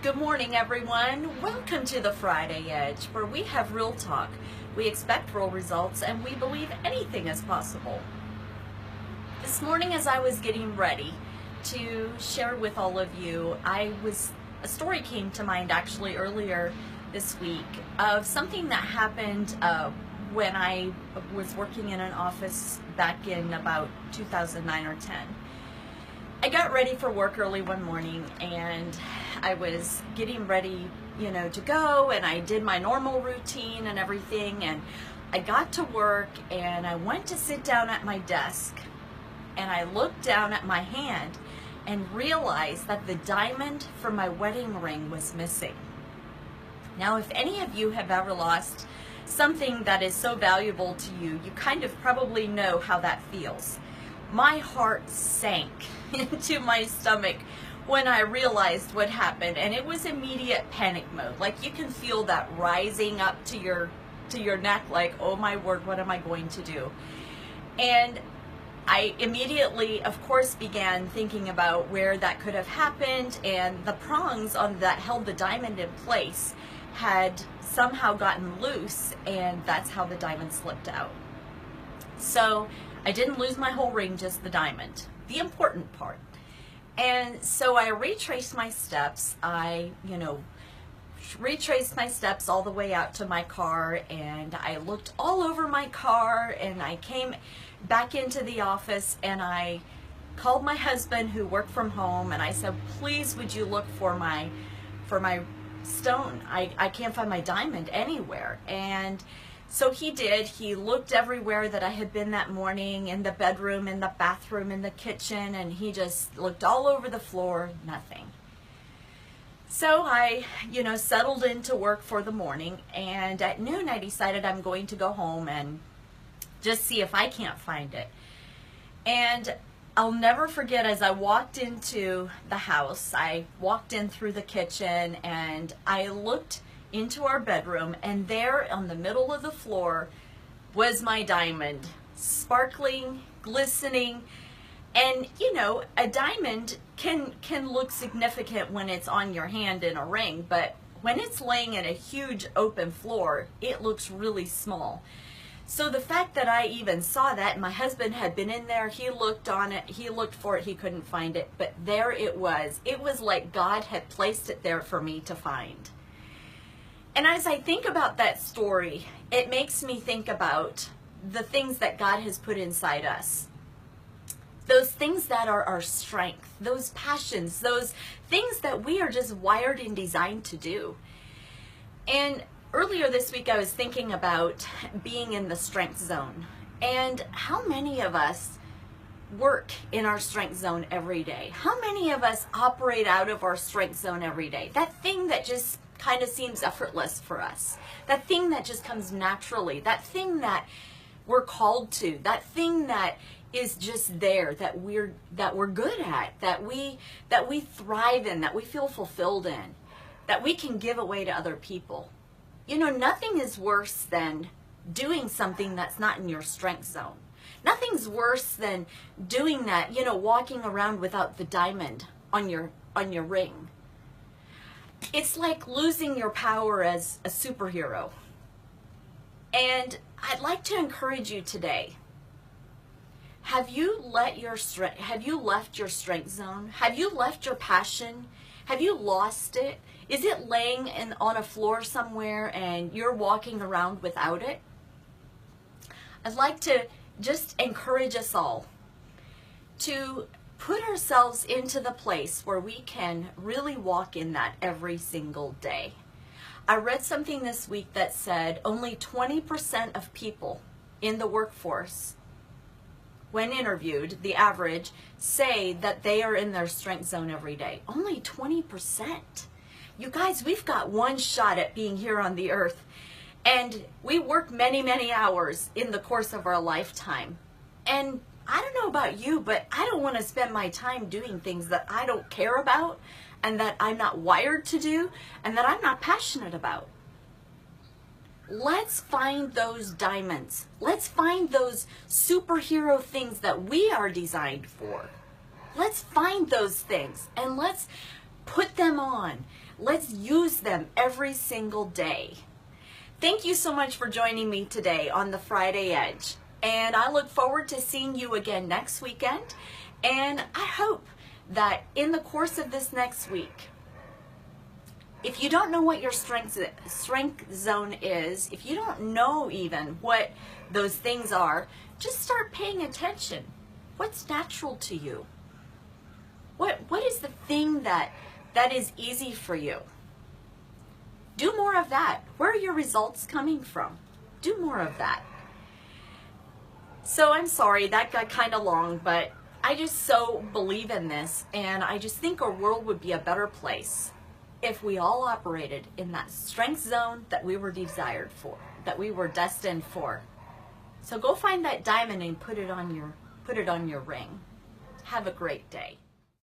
Good morning, everyone. Welcome to the Friday Edge, where we have real talk. We expect real results, and we believe anything is possible. This morning, as I was getting ready to share with all of you, a story came to mind actually earlier this week of something that happened when I was working in an office back in about 2009 or 10. I got ready for work early one morning, and I was getting ready, to go, and I did my normal routine and everything, and I got to work, and I went to sit down at my desk, and I looked down at my hand and realized that the diamond from my wedding ring was missing. Now, if any of you have ever lost something that is so valuable to you, you kind of probably know how that feels. My heart sank into my stomach when I realized what happened, and it was immediate panic mode. Like, you can feel that rising up to your neck, like, oh my word, what am I going to do? And I immediately, of course, began thinking about where that could have happened, and the prongs on that held the diamond in place had somehow gotten loose, and that's how the diamond slipped out. So I didn't lose my whole ring, just the diamond, the important part. And so I retraced my steps. I retraced my steps all the way out to my car, and I looked all over my car, and I came back into the office, and I called my husband, who worked from home, and I said, please, would you look for my stone? I can't find my diamond anywhere. And so he did. He looked everywhere that I had been that morning, in the bedroom, in the bathroom, in the kitchen, and he just looked all over the floor, nothing. So I, settled into work for the morning, and at noon I decided I'm going to go home and just see if I can't find it. And I'll never forget, as I walked into the house, I walked in through the kitchen, and I looked into our bedroom, and there on the middle of the floor was my diamond, sparkling, glistening. And a diamond can look significant when it's on your hand in a ring, but when it's laying in a huge open floor, it looks really small. So the fact that I even saw that, my husband had been in there, he looked on it, he looked for it, he couldn't find it, but there it was. It was like God had placed it there for me to find. And as I think about that story, it makes me think about the things that God has put inside us. Those things that are our strength, those passions, those things that we are just wired and designed to do. And earlier this week, I was thinking about being in the strength zone, and how many of us work in our strength zone every day? How many of us operate out of our strength zone every day? That thing that just kind of seems effortless for us, that thing that just comes naturally, that thing that we're called to, that thing that is just there, that we're good at, that we thrive in, that we feel fulfilled in, that we can give away to other people. Nothing is worse than doing something that's not in your strength zone. Nothing's worse than doing that, walking around without the diamond on your ring. It's like losing your power as a superhero. And I'd like to encourage you today. Have you left your strength zone? Have you left your passion? Have you lost it? Is it laying on a floor somewhere and you're walking around without it? I'd like to just encourage us all to put ourselves into the place where we can really walk in that every single day. I read something this week that said only 20% of people in the workforce, when interviewed, the average, say that they are in their strength zone every day. Only 20%. You guys, we've got one shot at being here on the earth, and we work many, many hours in the course of our lifetime. And I don't know about you, but I don't want to spend my time doing things that I don't care about, and that I'm not wired to do, and that I'm not passionate about. Let's find those diamonds. Let's find those superhero things that we are designed for. Let's find those things, and let's put them on. Let's use them every single day. Thank you so much for joining me today on the Friday Edge. And I look forward to seeing you again next weekend. And I hope that in the course of this next week, if you don't know what your strength zone is, if you don't know even what those things are, just start paying attention. What's natural to you? What is the thing that is easy for you? Do more of that. Where are your results coming from? Do more of that. So I'm sorry, that got kind of long, but I just so believe in this, and I just think our world would be a better place if we all operated in that strength zone that we were desired for, that we were destined for. So go find that diamond and put it on your ring. Have a great day.